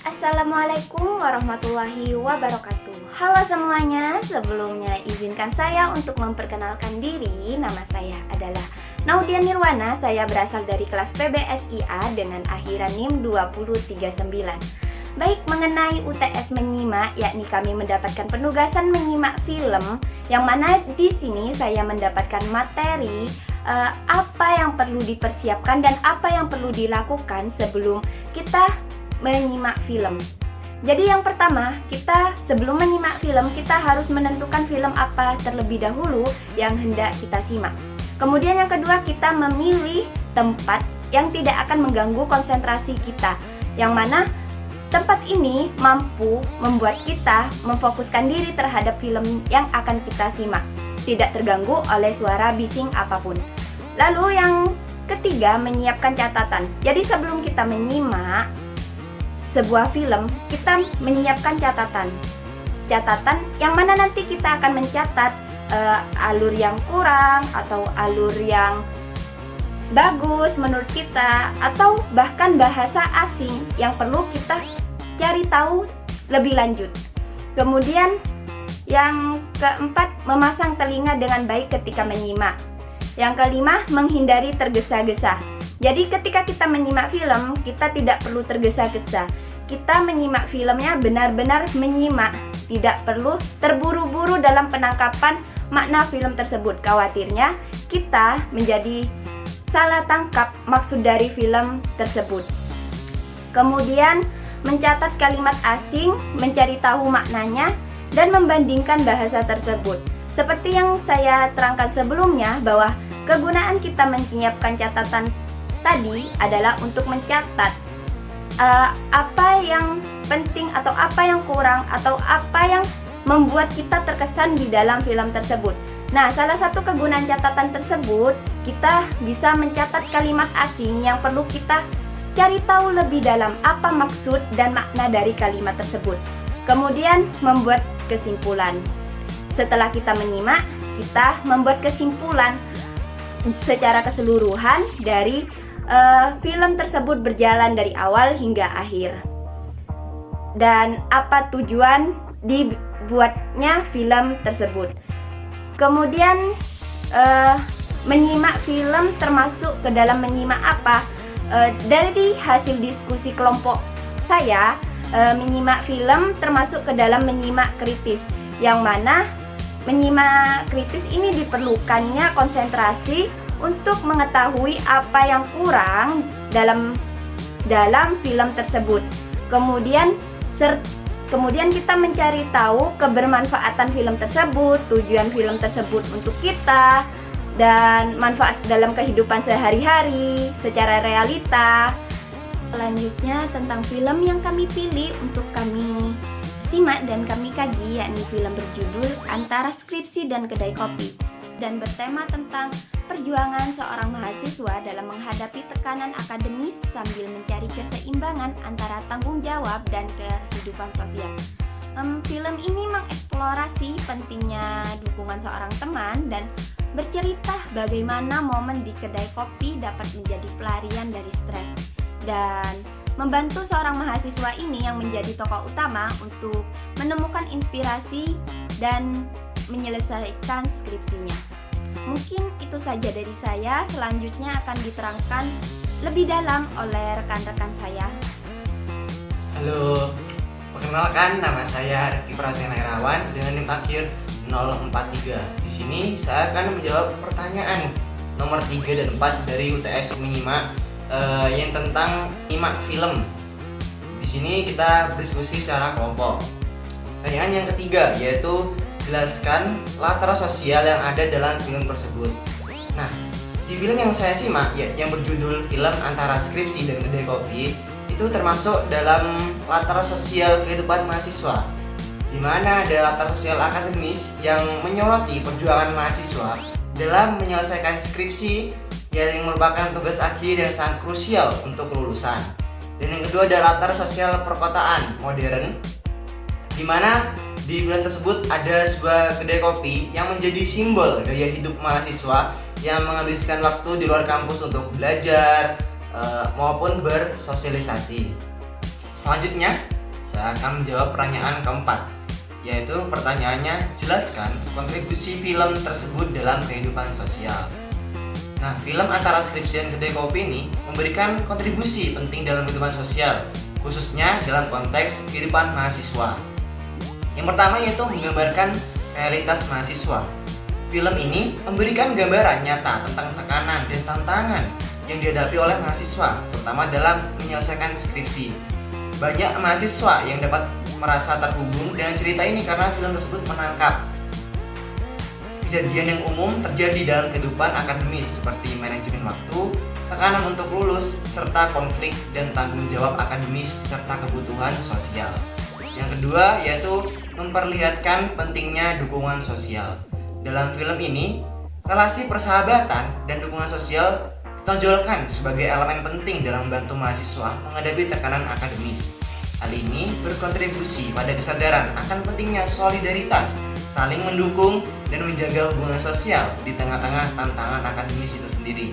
Assalamualaikum warahmatullahi wabarakatuh. Halo semuanya, sebelumnya izinkan saya untuk memperkenalkan diri. Nama saya adalah Naudia Nirwana. Saya berasal dari kelas PBSIA dengan akhiran NIM 2039. Baik, mengenai UTS menyimak, yakni kami mendapatkan penugasan menyimak film, yang mana di sini saya mendapatkan materi apa yang perlu dipersiapkan dan apa yang perlu dilakukan sebelum kita menyimak film. Jadi yang pertama, kita sebelum menyimak film, kita harus menentukan film apa terlebih dahulu yang hendak kita simak. Kemudian yang kedua, kita memilih tempat yang tidak akan mengganggu konsentrasi kita, yang mana tempat ini mampu membuat kita memfokuskan diri terhadap film yang akan kita simak, tidak terganggu oleh suara bising apapun. Lalu yang ketiga, menyiapkan catatan. Jadi sebelum kita menyimak sebuah film, kita menyiapkan catatan yang mana nanti kita akan mencatat alur yang kurang atau alur yang bagus menurut kita, atau bahkan bahasa asing yang perlu kita cari tahu lebih lanjut. Kemudian yang keempat, memasang telinga dengan baik ketika menyimak. Yang kelima, menghindari tergesa-gesa. Jadi ketika kita menyimak film, kita tidak perlu tergesa-gesa. Kita menyimak filmnya benar-benar menyimak, tidak perlu terburu-buru dalam penangkapan makna film tersebut. Khawatirnya kita menjadi salah tangkap maksud dari film tersebut. Kemudian mencatat kalimat asing, mencari tahu maknanya, dan membandingkan bahasa tersebut. Seperti yang saya terangkan sebelumnya, bahwa kegunaan kita menyiapkan catatan tadi adalah untuk mencatat apa yang penting atau apa yang kurang atau apa yang membuat kita terkesan di dalam film tersebut. Nah, salah satu kegunaan catatan tersebut, kita bisa mencatat kalimat asing yang perlu kita cari tahu lebih dalam apa maksud dan makna dari kalimat tersebut. Kemudian membuat kesimpulan. Setelah kita menyimak, kita membuat kesimpulan secara keseluruhan dari film tersebut berjalan dari awal hingga akhir, dan apa tujuan dibuatnya film tersebut. Kemudian menyimak film termasuk ke dalam menyimak apa? Dari hasil diskusi kelompok saya, menyimak film termasuk ke dalam menyimak kritis, yang mana menyimak kritis ini diperlukannya konsentrasi untuk mengetahui apa yang kurang dalam film tersebut. Kemudian kita mencari tahu kebermanfaatan film tersebut, tujuan film tersebut untuk kita, dan manfaat dalam kehidupan sehari-hari secara realita. Selanjutnya tentang film yang kami pilih untuk kami simak dan kami kaji, yakni film berjudul Antara Skripsi dan Kedai Kopi, dan bertema tentang perjuangan seorang mahasiswa dalam menghadapi tekanan akademis sambil mencari keseimbangan antara tanggung jawab dan kehidupan sosial. Film ini mengeksplorasi pentingnya dukungan seorang teman dan bercerita bagaimana momen di kedai kopi dapat menjadi pelarian dari stres, dan membantu seorang mahasiswa ini yang menjadi tokoh utama untuk menemukan inspirasi dan menyelesaikan skripsinya. Mungkin itu saja dari saya. Selanjutnya akan diterangkan lebih dalam oleh rekan-rekan saya. Halo, perkenalkan, nama saya Rifki Prasena Irawan dengan NIM akhir 043. Di sini saya akan menjawab pertanyaan nomor 3 dan 4 dari UTS menyimak yang tentang nyimak film. Di sini kita berdiskusi secara kelompok. Pertanyaan yang ketiga yaitu jelaskan latar sosial yang ada dalam film tersebut. Nah, di film yang saya simak, yang berjudul film Antara Skripsi dan Kedai Kopi, itu termasuk dalam latar sosial kehidupan mahasiswa, di mana ada latar sosial akademis yang menyoroti perjuangan mahasiswa dalam menyelesaikan skripsi, yang merupakan tugas akhir yang sangat krusial untuk kelulusan. Dan yang kedua ada latar sosial perkotaan modern, di mana di film tersebut ada sebuah kedai kopi yang menjadi simbol gaya hidup mahasiswa yang menghabiskan waktu di luar kampus untuk belajar maupun bersosialisasi. Selanjutnya, saya akan menjawab pertanyaan keempat, yaitu pertanyaannya, jelaskan kontribusi film tersebut dalam kehidupan sosial. Nah, film Antara Skripsi dan Kedai Kopi ini memberikan kontribusi penting dalam kehidupan sosial, khususnya dalam konteks kehidupan mahasiswa. Yang pertama yaitu menggambarkan realitas mahasiswa. Film ini memberikan gambaran nyata tentang tekanan dan tantangan yang dihadapi oleh mahasiswa, terutama dalam menyelesaikan skripsi. Banyak mahasiswa yang dapat merasa terhubung dengan cerita ini karena film tersebut menangkap kejadian yang umum terjadi dalam kehidupan akademis seperti manajemen waktu, tekanan untuk lulus, serta konflik dan tanggung jawab akademis serta kebutuhan sosial. Yang kedua yaitu memperlihatkan pentingnya dukungan sosial. Dalam film ini, relasi persahabatan dan dukungan sosial ditonjolkan sebagai elemen penting dalam membantu mahasiswa menghadapi tekanan akademis. Hal ini berkontribusi pada kesadaran akan pentingnya solidaritas, saling mendukung, dan menjaga hubungan sosial di tengah-tengah tantangan akademis itu sendiri.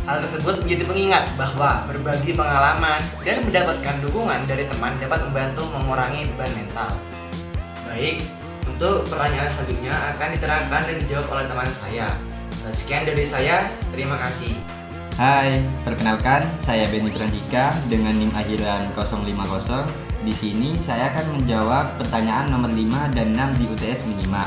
Hal tersebut menjadi pengingat bahwa berbagi pengalaman dan mendapatkan dukungan dari teman dapat membantu mengurangi beban mental. Baik, untuk pertanyaan selanjutnya akan diterangkan dan dijawab oleh teman saya. Sekian dari saya, terima kasih. Hai, perkenalkan saya Benny Prandika dengan NIM akhiran 050. Di sini saya akan menjawab pertanyaan nomor 5 dan 6 di UTS Minima.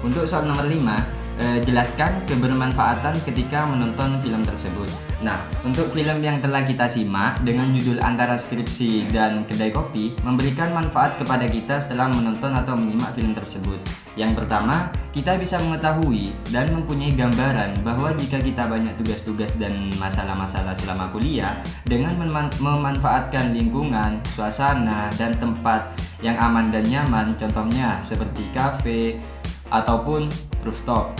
Untuk soal nomor 5, jelaskan kebermanfaatan ketika menonton film tersebut. Nah, untuk film yang telah kita simak dengan judul Antara Skripsi dan Kedai Kopi memberikan manfaat kepada kita setelah menonton atau menyimak film tersebut. Yang pertama, kita bisa mengetahui dan mempunyai gambaran bahwa jika kita banyak tugas-tugas dan masalah-masalah selama kuliah, dengan memanfaatkan lingkungan, suasana, dan tempat yang aman dan nyaman, contohnya seperti kafe ataupun rooftop.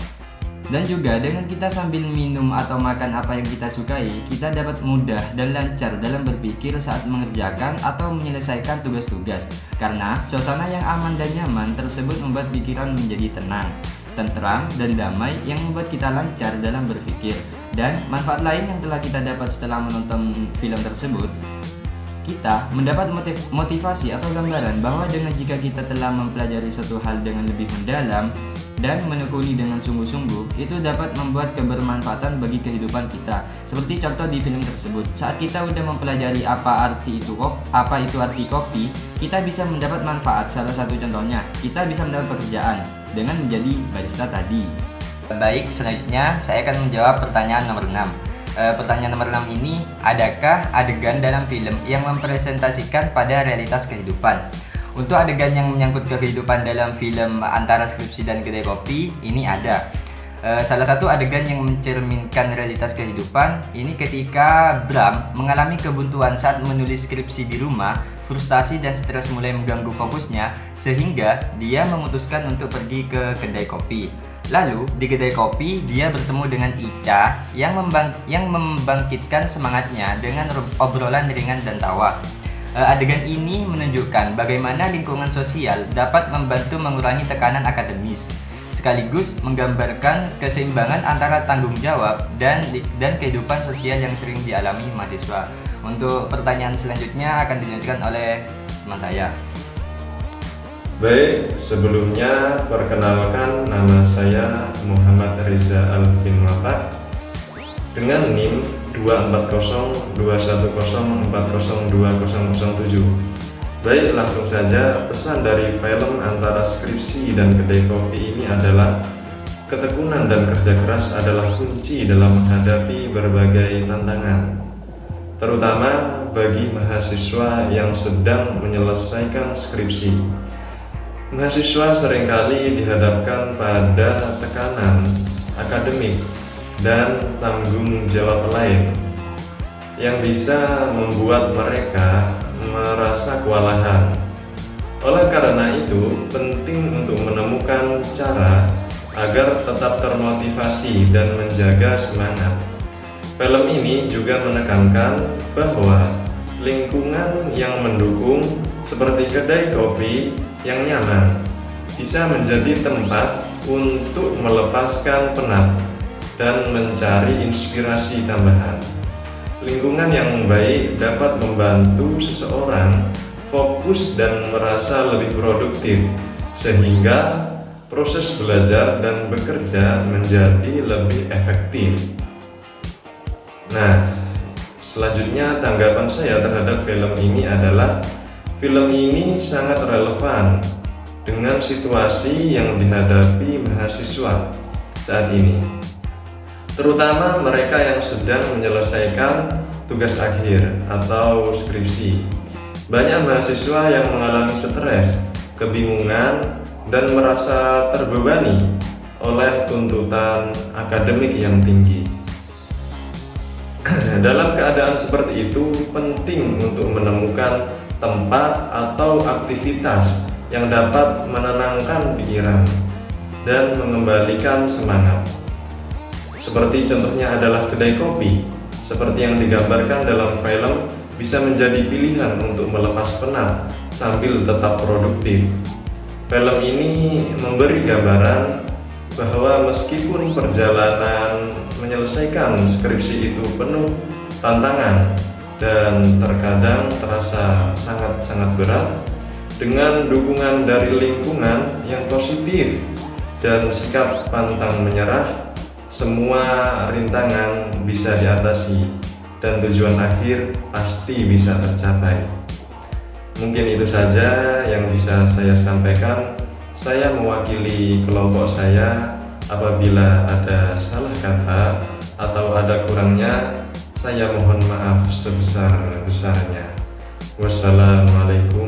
Dan juga dengan kita sambil minum atau makan apa yang kita sukai, kita dapat mudah dan lancar dalam berpikir saat mengerjakan atau menyelesaikan tugas-tugas. Karena suasana yang aman dan nyaman tersebut membuat pikiran menjadi tenang, tentram, dan damai yang membuat kita lancar dalam berpikir. Dan manfaat lain yang telah kita dapat setelah menonton film tersebut, kita mendapat motivasi atau gambaran bahwa jika kita telah mempelajari suatu hal dengan lebih mendalam dan menekuni dengan sungguh-sungguh, itu dapat membuat kebermanfaatan bagi kehidupan kita. Seperti contoh di film tersebut, saat kita sudah mempelajari apa itu arti kopi, kita bisa mendapat manfaat. Salah satu contohnya, kita bisa mendapat pekerjaan dengan menjadi barista tadi. Baik, selanjutnya saya akan menjawab pertanyaan nomor 6. Pertanyaan nomor 6 ini, adakah adegan dalam film yang mempresentasikan pada realitas kehidupan? Untuk adegan yang menyangkut kehidupan dalam film Antara Skripsi dan Kedai Kopi, ini ada. Salah satu adegan yang mencerminkan realitas kehidupan ini ketika Bram mengalami kebuntuan saat menulis skripsi di rumah. Frustasi dan stres mulai mengganggu fokusnya sehingga dia memutuskan untuk pergi ke kedai kopi. Lalu di kedai kopi dia bertemu dengan Ica yang membangkitkan semangatnya dengan obrolan ringan dan tawa. Adegan ini menunjukkan bagaimana lingkungan sosial dapat membantu mengurangi tekanan akademis, sekaligus menggambarkan keseimbangan antara tanggung jawab dan kehidupan sosial yang sering dialami mahasiswa. Untuk pertanyaan selanjutnya akan dilanjutkan oleh teman saya. Baik, sebelumnya perkenalkan, nama saya Muhammad Reza Alvin Wafat dengan NIM 24021040207. Baik, langsung saja. Pesan dari film Antara Skripsi dan Kedai Kopi ini adalah ketekunan dan kerja keras adalah kunci dalam menghadapi berbagai tantangan, terutama bagi mahasiswa yang sedang menyelesaikan skripsi. Mahasiswa seringkali dihadapkan pada tekanan akademik dan tanggung jawab lain yang bisa membuat mereka merasa kewalahan. Oleh karena itu, penting untuk menemukan cara agar tetap termotivasi dan menjaga semangat. Film ini juga menekankan bahwa lingkungan yang mendukung seperti kedai kopi yang nyaman bisa menjadi tempat untuk melepaskan penat dan mencari inspirasi tambahan. Lingkungan yang baik dapat membantu seseorang fokus dan merasa lebih produktif, sehingga proses belajar dan bekerja menjadi lebih efektif. Nah, selanjutnya tanggapan saya terhadap film ini adalah film ini sangat relevan dengan situasi yang dihadapi mahasiswa saat ini, terutama mereka yang sedang menyelesaikan tugas akhir atau skripsi. Banyak mahasiswa yang mengalami stres, kebingungan, dan merasa terbebani oleh tuntutan akademik yang tinggi. Dalam keadaan seperti itu, penting untuk menemukan tempat atau aktivitas yang dapat menenangkan pikiran dan mengembalikan semangat. Seperti contohnya adalah kedai kopi, seperti yang digambarkan dalam film, bisa menjadi pilihan untuk melepas penat sambil tetap produktif. Film ini memberi gambaran bahwa meskipun perjalanan menyelesaikan skripsi itu penuh tantangan dan terkadang terasa sangat-sangat berat, dengan dukungan dari lingkungan yang positif dan sikap pantang menyerah, semua rintangan bisa diatasi dan tujuan akhir pasti bisa tercapai. Mungkin itu saja yang bisa saya sampaikan. Saya mewakili kelompok saya. Apabila ada salah kata atau ada kurangnya, saya mohon maaf sebesar-besarnya. Wassalamualaikum